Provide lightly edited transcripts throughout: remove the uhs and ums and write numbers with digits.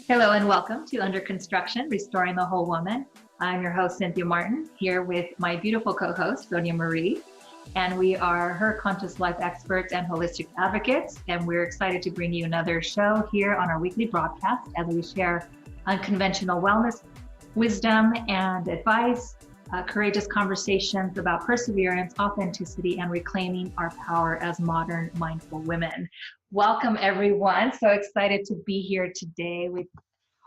Hello and welcome to Under Construction, Restoring the Whole Woman. I'm your host, Cynthia Martin, here with my beautiful co-host, Sonia Marie, and we are her conscious life experts and holistic advocates, and we're excited to bring you another show here on our weekly broadcast as we share unconventional wellness, wisdom, and advice, courageous conversations about perseverance, authenticity, and reclaiming our power as modern mindful women. Welcome, everyone. So excited to be here today with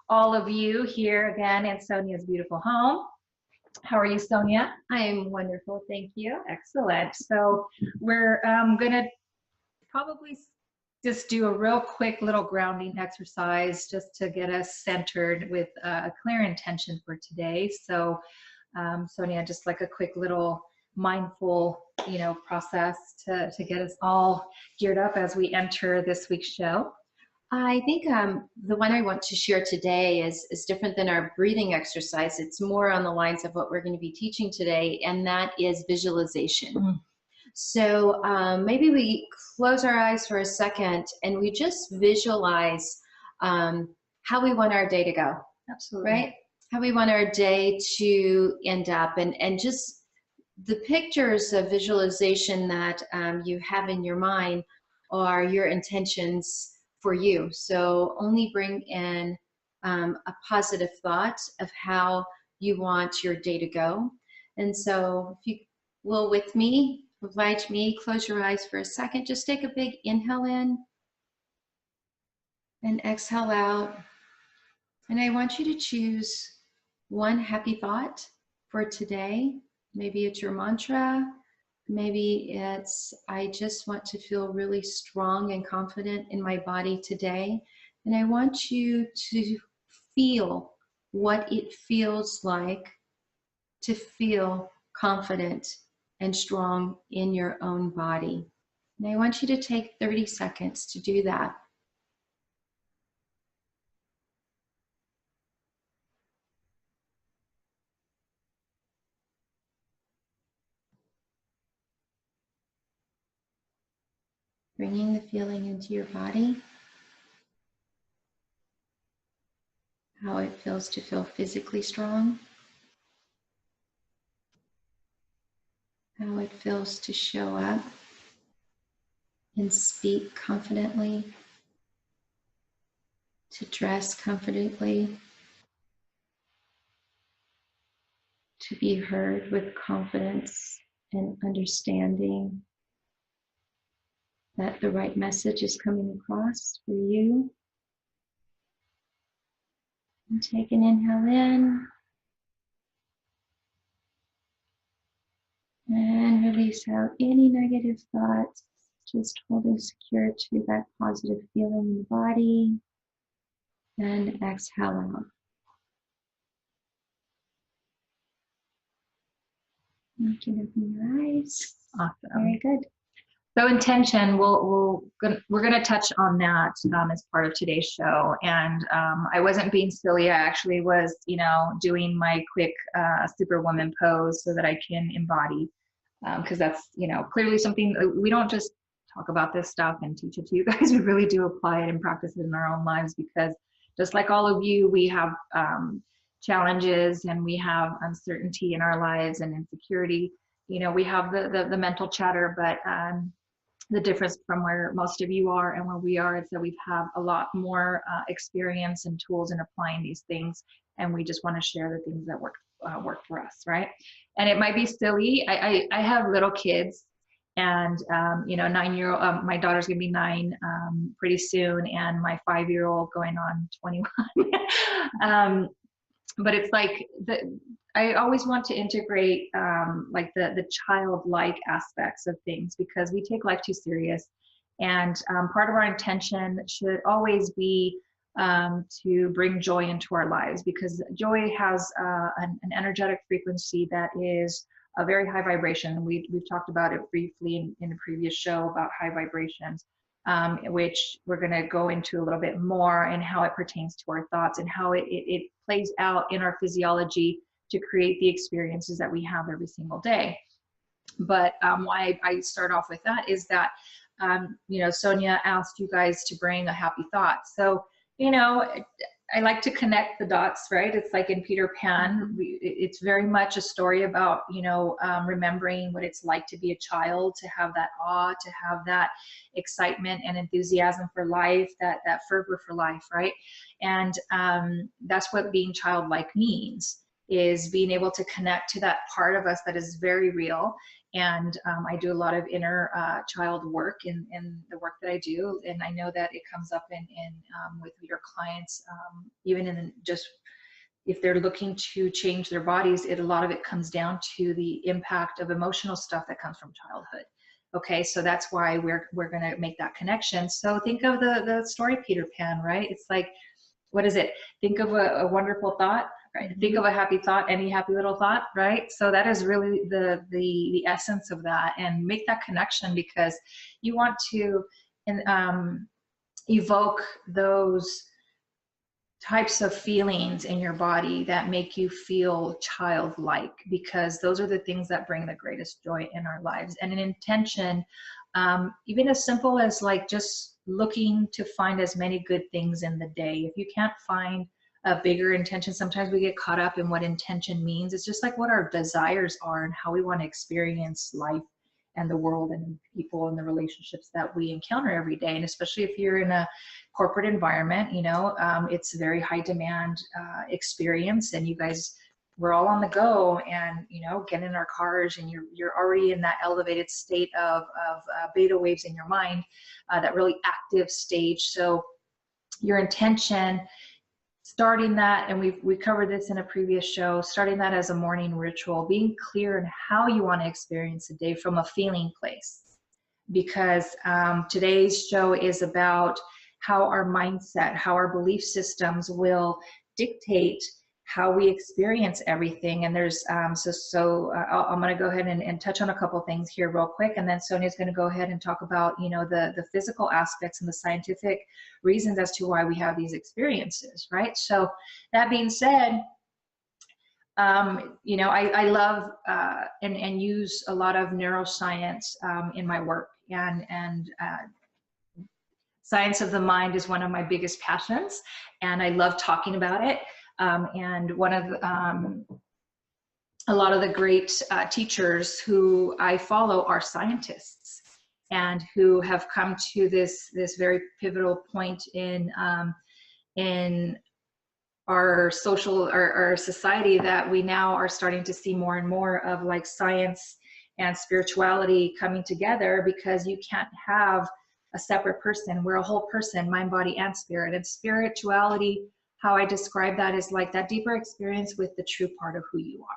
all of you here again in Sonia's beautiful home. How are you, Sonia? I am wonderful, thank you. Excellent. So we're going to probably just do a real quick little grounding exercise just to get us centered with a clear intention for today. So Sonia, just like a quick little mindful, process to get us all geared up as we enter this week's show. I think the one I want to share today is different than our breathing exercise. It's more on the lines of what we're going to be teaching today, and that is visualization. So maybe we close our eyes for a second and we just visualize how we want our day to go. Absolutely. Right? How we want our day to end up, and just the pictures of visualization that you have in your mind are your intentions for you. So only bring in a positive thought of how you want your day to go. And so if you will with me, oblige me, close your eyes for a second. Just take a big inhale in and exhale out. And I want you to choose one happy thought for today. Maybe it's your mantra. Maybe it's, I just want to feel really strong and confident in my body today. And I want you to feel what it feels like to feel confident and strong in your own body. And I want you to take 30 seconds to do that. Bringing the feeling into your body, how it feels to feel physically strong, how it feels to show up and speak confidently, to dress confidently, to be heard with confidence and understanding that the right message is coming across for you. And take an inhale in and release out any negative thoughts, just holding secure to that positive feeling in the body. And exhale out. You can open your eyes. Awesome. Very good. So intention, we're going to touch on that as part of today's show. And I wasn't being silly. I actually was, doing my quick superwoman pose so that I can embody, because that's, clearly something we don't just talk about this stuff and teach it to you guys. We really do apply it and practice it in our own lives, because just like all of you, we have challenges and we have uncertainty in our lives and insecurity. We have the mental chatter, but the difference from where most of you are and where we are is that we have a lot more experience and tools in applying these things, and we just want to share the things that work for us, right? And it might be silly. I have little kids, and 9-year-old, my daughter's gonna be 9 pretty soon, and my 5-year-old going on 21. But it's like I always want to integrate like the childlike aspects of things, because we take life too serious, and part of our intention should always be to bring joy into our lives, because joy has an energetic frequency that is a very high vibration. We've talked about it briefly in a previous show about high vibrations, which we're going to go into a little bit more, and how it pertains to our thoughts and how it plays out in our physiology to create the experiences that we have every single day. But why I start off with that is that, Sonia asked you guys to bring a happy thought. So, I like to connect the dots, right? It's like in Peter Pan, it's very much a story about, you know, remembering what it's like to be a child, to have that awe, to have that excitement and enthusiasm for life, that fervor for life, right? And that's what being childlike means, is being able to connect to that part of us that is very real. And I do a lot of inner child work in the work that I do, and I know that it comes up in with your clients, even in just if they're looking to change their bodies. A lot of it comes down to the impact of emotional stuff that comes from childhood. Okay, so that's why we're going to make that connection. So think of the story Peter Pan, right? It's like, what is it? Think of a wonderful thought, right? Think of a happy thought, any happy little thought, right? So that is really the essence of that, and make that connection, because you want to evoke those types of feelings in your body that make you feel childlike, because those are the things that bring the greatest joy in our lives. And an intention, even as simple as like just looking to find as many good things in the day. If you can't find a bigger intention, sometimes we get caught up in what intention means. It's just like what our desires are and how we want to experience life and the world and people and the relationships that we encounter every day. And especially if you're in a corporate environment, you know, it's a very high demand experience, and you guys, we're all on the go, and, you know, get in our cars, and you're already in that elevated state of beta waves in your mind, that really active stage. So your intention, starting that, and we covered this in a previous show, starting that as a morning ritual, being clear in how you want to experience the day from a feeling place. Because today's show is about how our mindset, how our belief systems will dictate how we experience everything. And there's I'm going to go ahead and touch on a couple things here real quick, and then Sonia's going to go ahead and talk about, you know, the physical aspects and the scientific reasons as to why we have these experiences, right? So that being said, you know, I love and use a lot of neuroscience in my work, and science of the mind is one of my biggest passions, and I love talking about it. And one of a lot of the great teachers who I follow are scientists, and who have come to this very pivotal point in our our society, that we now are starting to see more and more of like science and spirituality coming together, because you can't have a separate person. We're a whole person, mind, body, and spirit. And spirituality, how I describe that, is like that deeper experience with the true part of who you are,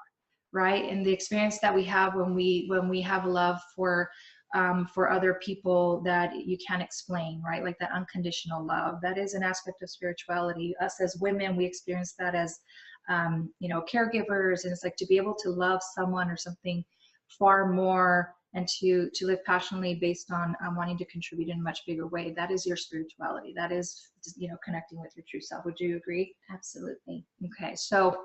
right? And the experience that we have when we have love for other people that you can't explain, right? Like that unconditional love, that is an aspect of spirituality. Us as women, we experience that as, you know, caregivers, and it's like to be able to love someone or something far more, and to live passionately based on wanting to contribute in a much bigger way. That is your spirituality. That is, you know, connecting with your true self. Would you agree? Absolutely. Okay, so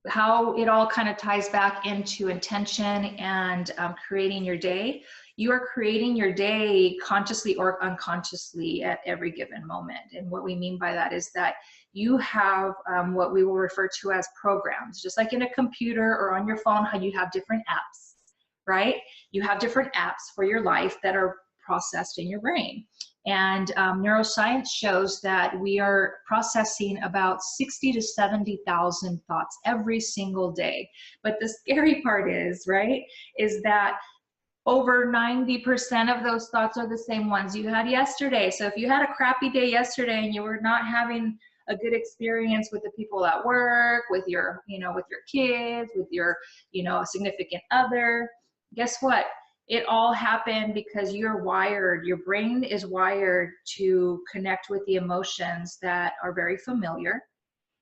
how it all kind of ties back into intention and creating your day. You are creating your day consciously or unconsciously at every given moment. And what we mean by that is that you have what we will refer to as programs, just like in a computer or on your phone, how you have different apps, right? You have different apps for your life that are processed in your brain. And neuroscience shows that we are processing about 60 to 70,000 thoughts every single day. But the scary part is, right, is that over 90% of those thoughts are the same ones you had yesterday. So if you had a crappy day yesterday and you were not having a good experience with the people at work, with your, you know, with your kids, with your, you know, significant other, guess what? It all happened because you're wired, your brain is wired to connect with the emotions that are very familiar,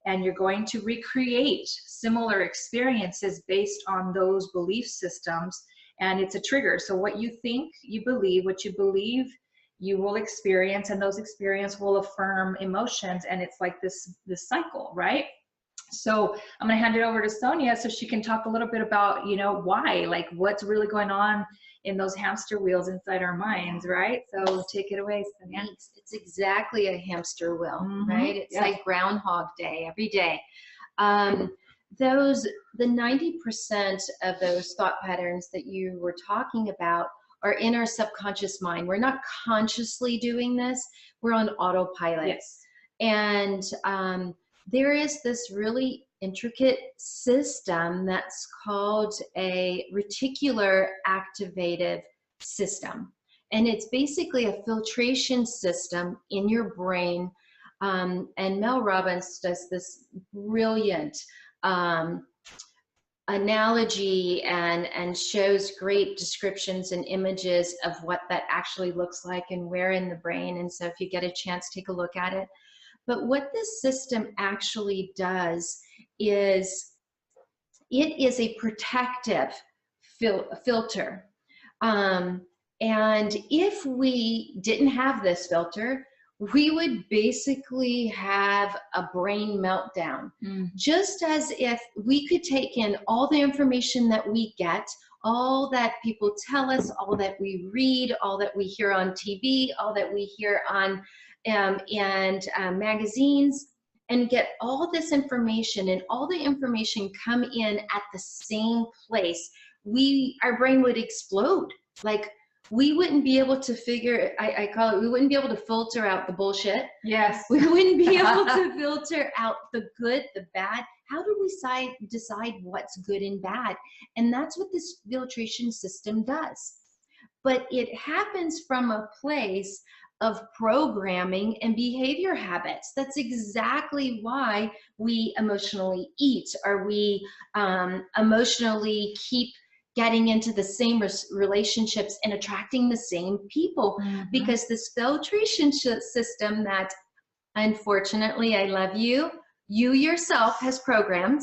and you're going to recreate similar experiences based on those belief systems, and it's a trigger. So what you think, you believe, what you believe, you will experience, and those experiences will affirm emotions, and it's like this cycle, right? So I'm going to hand it over to Sonia so she can talk a little bit about, you know, why, like what's really going on in those hamster wheels inside our minds, right? So take it away, Sonia. It's exactly a hamster wheel, right? It's like Groundhog Day every day. The 90% of those thought patterns that you were talking about are in our subconscious mind. We're not consciously doing this. We're on autopilot. Yes. And there is this really intricate system that's called a reticular activative system. And it's basically a filtration system in your brain. And Mel Robbins does this brilliant analogy and shows great descriptions and images of what that actually looks like and where in the brain. And so if you get a chance, take a look at it. But what this system actually does is it is a protective filter. And if we didn't have this filter, we would basically have a brain meltdown. Just as if we could take in all the information that we get, all that people tell us, all that we read, all that we hear on TV, all that we hear on magazines, and get all this information, and all the information come in at the same place, our brain would explode. Like, we wouldn't be able to figure, I call it, we wouldn't be able to filter out the bullshit. Yes. We wouldn't be able to filter out the good, the bad. How do we decide what's good and bad? And that's what this filtration system does. But it happens from a place of programming and behavior habits. That's exactly why we emotionally eat, or we emotionally keep getting into the same relationships and attracting the same people, because this filtration system that, unfortunately, I love you yourself has programmed,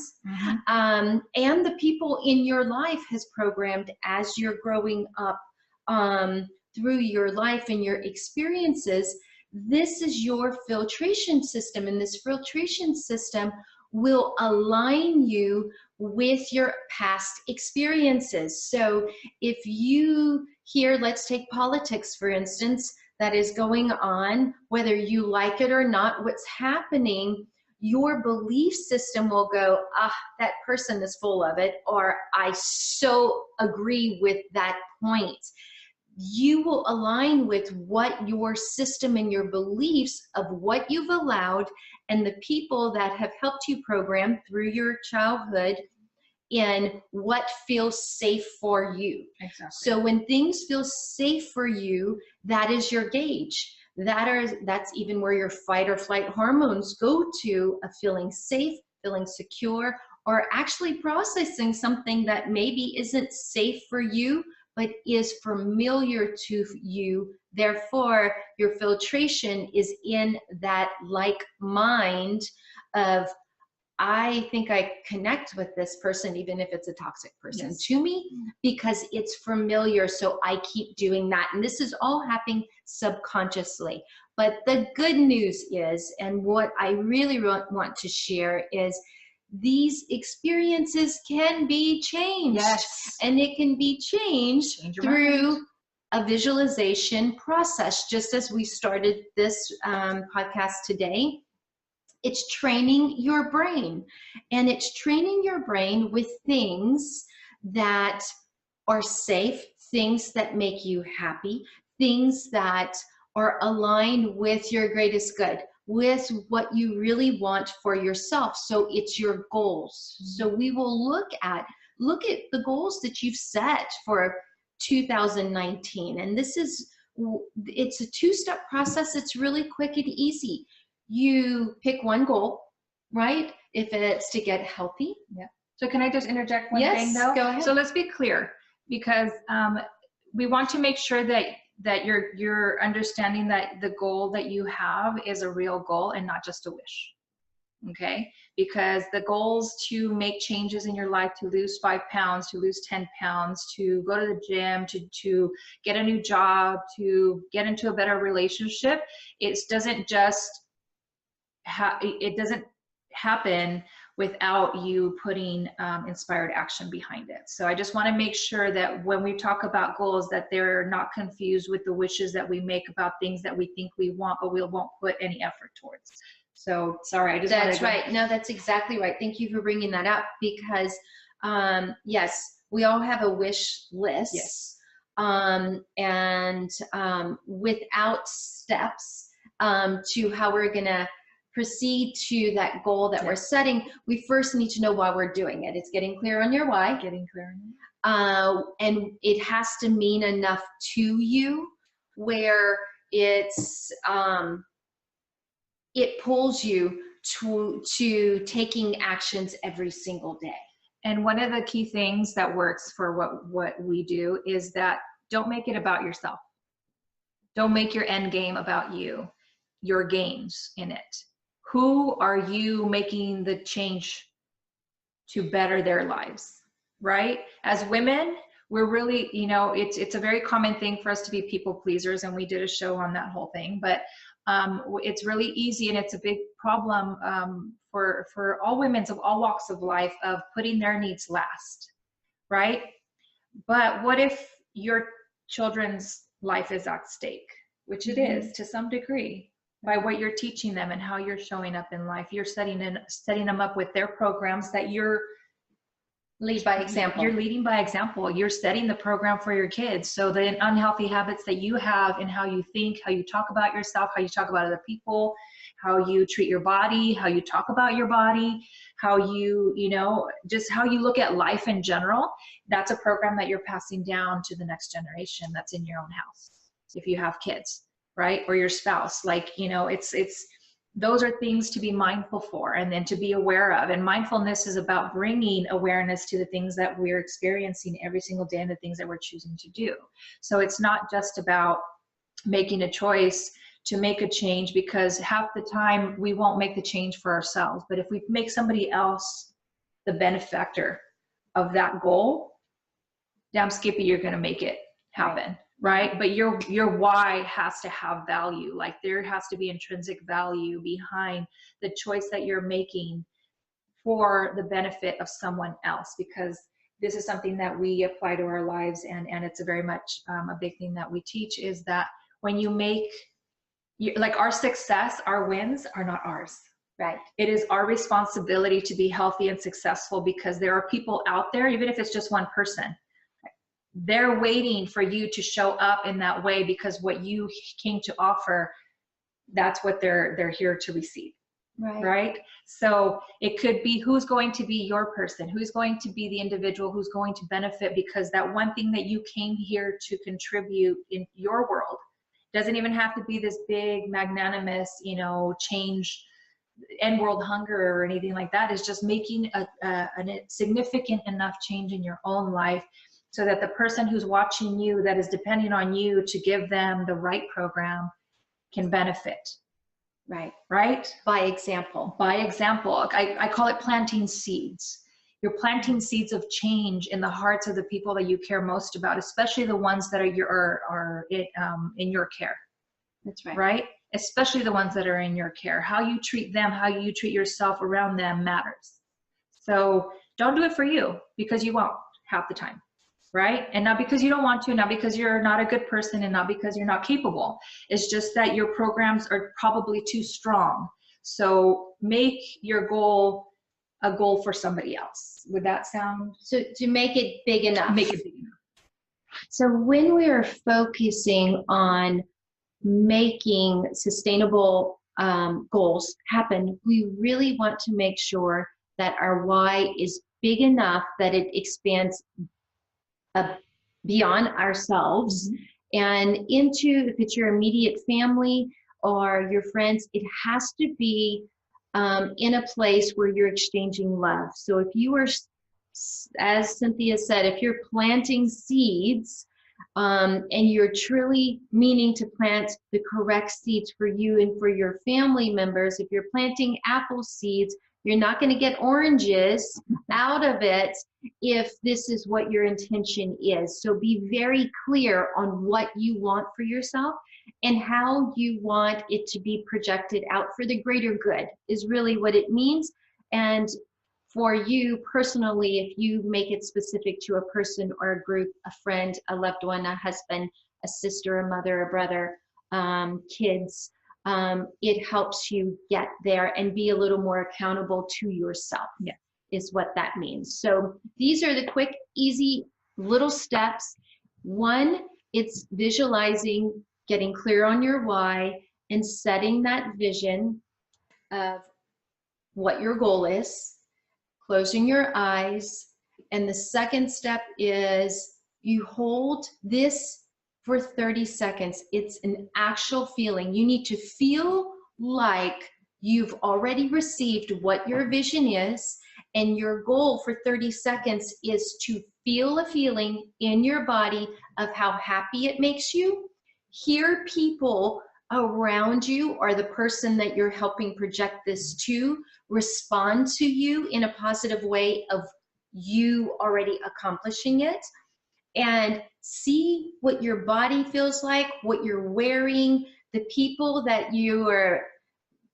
and the people in your life has programmed as you're growing up through your life and your experiences. This is your filtration system, and this filtration system will align you with your past experiences. So if you hear, let's take politics, for instance, that is going on, whether you like it or not, what's happening, your belief system will go, that person is full of it, or I so agree with that point. You will align with what your system and your beliefs of what you've allowed and the people that have helped you program through your childhood in what feels safe for you. Exactly. So when things feel safe for you, that is your gauge. That's even where your fight or flight hormones go to, of feeling safe, feeling secure, or actually processing something that maybe isn't safe for you, but is familiar to you. Therefore, your filtration is in that like mind of, I think I connect with this person, even if it's a toxic person to me, because it's familiar. So I keep doing that. And this is all happening subconsciously. But the good news is, and what I really want to share is, these experiences can be changed. Yes. And it can be changed through a visualization process. Just as we started this podcast today, it's training your brain. And it's training your brain with things that are safe, things that make you happy, things that are aligned with your greatest good, with what you really want for yourself. So it's your goals. So we will look at the goals that you've set for 2019. And it's a two-step process. It's really quick and easy. You pick one goal, right? If it's to get healthy. Yeah. So can I just interject one thing though? Yes, go ahead. So let's be clear, because we want to make sure that you're understanding that the goal that you have is a real goal and not just a wish. Okay? Because the goals to make changes in your life, to lose 5 pounds, to lose 10 pounds, to go to the gym, to get a new job, to get into a better relationship, it doesn't happen without you putting inspired action behind it. So I just want to make sure that when we talk about goals, that they're not confused with the wishes that we make about things that we think we want, but we won't put any effort towards. So sorry, I just That's right. No, that's exactly right. Thank you for bringing that up, because yes, we all have a wish list. Yes. Without steps to how we're going to proceed to that goal that we're setting, we first need to know why we're doing it. It's getting clear on your why. Getting clear on it. And it has to mean enough to you where it's it pulls you to taking actions every single day. And one of the key things that works for what we do is that don't make it about yourself. Don't make your end game about you, your gains in it. Who are you making the change to better their lives, right? As women, we're really, you know, it's a very common thing for us to be people pleasers, and we did a show on that whole thing, but it's really easy, and it's a big problem for all women of all walks of life, of putting their needs last, right? But what if your children's life is at stake, which it is to some degree, by what you're teaching them and how you're showing up in life? You're setting them up with their programs that you're lead by example. You're leading by example. You're setting the program for your kids. So the unhealthy habits that you have in how you think, how you talk about yourself, how you talk about other people, how you treat your body, how you talk about your body, how you know, just how you look at life in general, that's a program that you're passing down to the next generation that's in your own house, if you have kids, right? Or your spouse. Like, you know, those are things to be mindful for, and then to be aware of. And mindfulness is about bringing awareness to the things that we're experiencing every single day and the things that we're choosing to do. So it's not just about making a choice to make a change, because half the time we won't make the change for ourselves. But if we make somebody else the benefactor of that goal, damn Skippy, you're going to make it happen. Right? But your why has to have value. Like, there has to be intrinsic value behind the choice that you're making for the benefit of someone else, because this is something that we apply to our lives, and it's a very much a big thing that we teach, is that when you make, like, our success, our wins are not ours. Right. It is our responsibility to be healthy and successful, because there are people out there, even if it's just one person, they're waiting for you to show up in that way, because what you came to offer, that's what they're here to receive. Right? So it could be, who's going to be your person, who's going to be the individual who's going to benefit, because that one thing that you came here to contribute in your world doesn't even have to be this big magnanimous, you know, change, end world hunger or anything like that. It's just making a significant enough change in your own life, so that the person who's watching you, that is depending on you to give them the right program, can benefit. Right. Right? By example. By example. I call it planting seeds. You're planting seeds of change in the hearts of the people that you care most about, especially the ones that are in your care. That's right. Right? Especially the ones that are in your care. How you treat them, how you treat yourself around them matters. So don't do it for you, because you won't half the time. Right? And not because you don't want to, not because you're not a good person, and not because you're not capable. It's just that your programs are probably too strong. So make your goal a goal for somebody else. Would that sound? So to make it big enough. Make it big enough. So when we are focusing on making sustainable goals happen, we really want to make sure that our why is big enough that it expands beyond ourselves and into, if it's your immediate family or your friends, it has to be in a place where you're exchanging love. So if you are, as Cynthia said, if you're planting seeds and you're truly meaning to plant the correct seeds for you and for your family members, if you're planting apple seeds, you're not going to get oranges out of it if this is what your intention is. So be very clear on what you want for yourself and how you want it to be projected out for the greater good is really what it means. And For you personally, if you make it specific to a person or a group, a friend, a loved one, a husband, a sister, a mother, a brother, kids, it helps you get there and be a little more accountable to yourself. Yeah. Is what that means. So these are the quick, easy little steps. One, it's visualizing, getting clear on your why, and setting that vision of what your goal is, closing your eyes. And the second step is you hold this for 30 seconds. It's an actual feeling. You need to feel like you've already received what your vision is, and your goal for 30 seconds is to feel a feeling in your body of how happy it makes you. Hear people around you or the person that you're helping project this to respond to you in a positive way of you already accomplishing it, and see what your body feels like, what you're wearing, the people that you are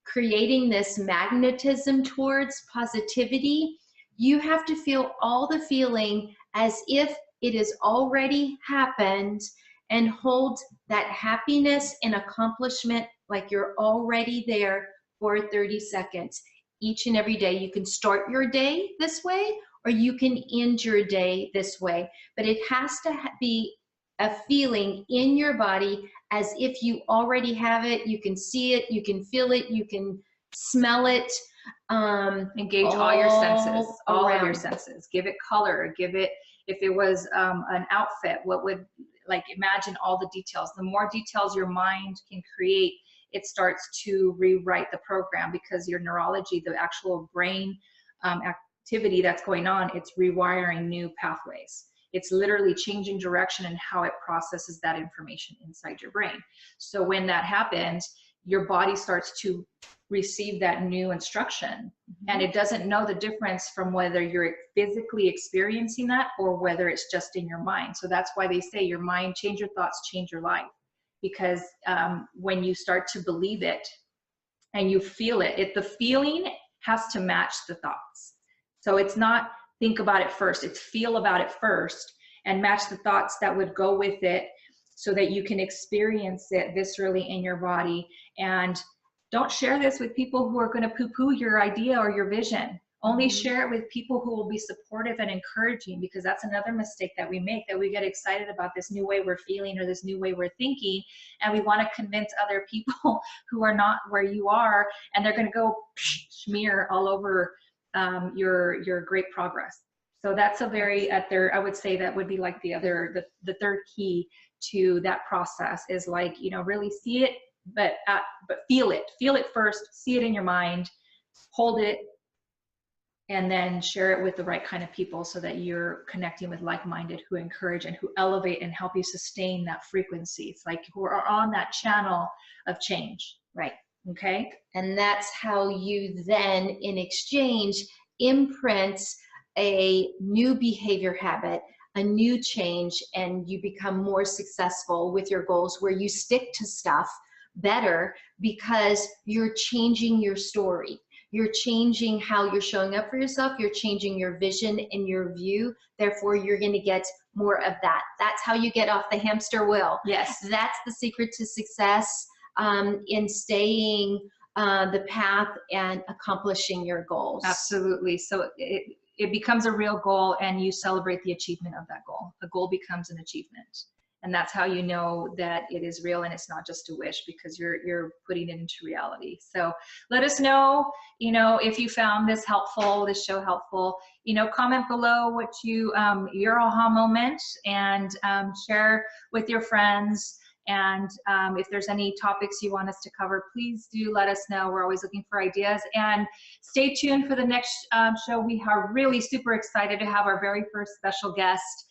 creating this magnetism towards positivity. You have to feel all the feeling as if it has already happened, and hold that happiness and accomplishment like you're already there for 30 seconds. Each and every day, you can start your day this way, or you can end your day this way, but it has to be a feeling in your body as if you already have it. You can see it, you can feel it, you can smell it. Engage all your senses, all of your around. senses. Give it color, give it, if it was an outfit, what would, like, imagine all the details. The more details your mind can create, it starts to rewrite the program, because your neurology, the actual brain activity that's going on, it's rewiring new pathways. It's literally changing direction and how it processes that information inside your brain. So when that happens, your body starts to receive that new instruction, and it doesn't know the difference from whether you're physically experiencing that or whether it's just in your mind. So that's why they say your mind, change your thoughts, change your life. Because when you start to believe it and you feel it, the feeling has to match the thoughts. So it's not think about it first, it's feel about it first and match the thoughts that would go with it, so that you can experience it viscerally in your body. And don't share this with people who are going to poo-poo your idea or your vision. Only share it with people who will be supportive and encouraging, because that's another mistake that we make, that we get excited about this new way we're feeling or this new way we're thinking, and we want to convince other people who are not where you are, and they're going to go smear all over your great progress. So that's a very, I would say that would be like the third key to that process, is like, you know, really see it, but feel it first, see it in your mind, hold it, and then share it with the right kind of people, so that you're connecting with like-minded who encourage and who elevate and help you sustain that frequency. It's like who are on that channel of change. Right. Okay. And that's how you then, in exchange, imprint a new behavior habit, a new change, and you become more successful with your goals, where you stick to stuff better because you're changing your story. You're changing how you're showing up for yourself. You're changing your vision and your view. Therefore, you're going to get more of that. That's how you get off the hamster wheel. Yes. That's the secret to success in staying the path and accomplishing your goals. Absolutely. So it becomes a real goal, and you celebrate the achievement of that goal. The goal becomes an achievement. And that's how you know that it is real and it's not just a wish, because you're putting it into reality. So let us know, you know, if you found this helpful, this show helpful. You know, comment below what your aha moment, and share with your friends. And if there's any topics you want us to cover, please do let us know. We're always looking for ideas. And stay tuned for the next show. We are really super excited to have our very first special guest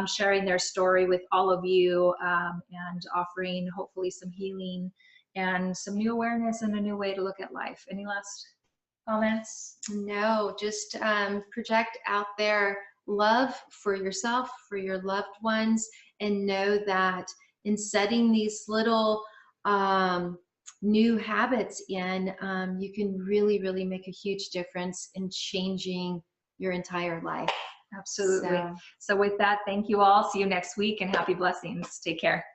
sharing their story with all of you, and offering hopefully some healing and some new awareness and a new way to look at life. Any last comments? No, just project out there love for yourself, for your loved ones, and know that in setting these little new habits in, you can really, really make a huge difference in changing your entire life. Absolutely. So with that, thank you all. See you next week and happy blessings. Take care.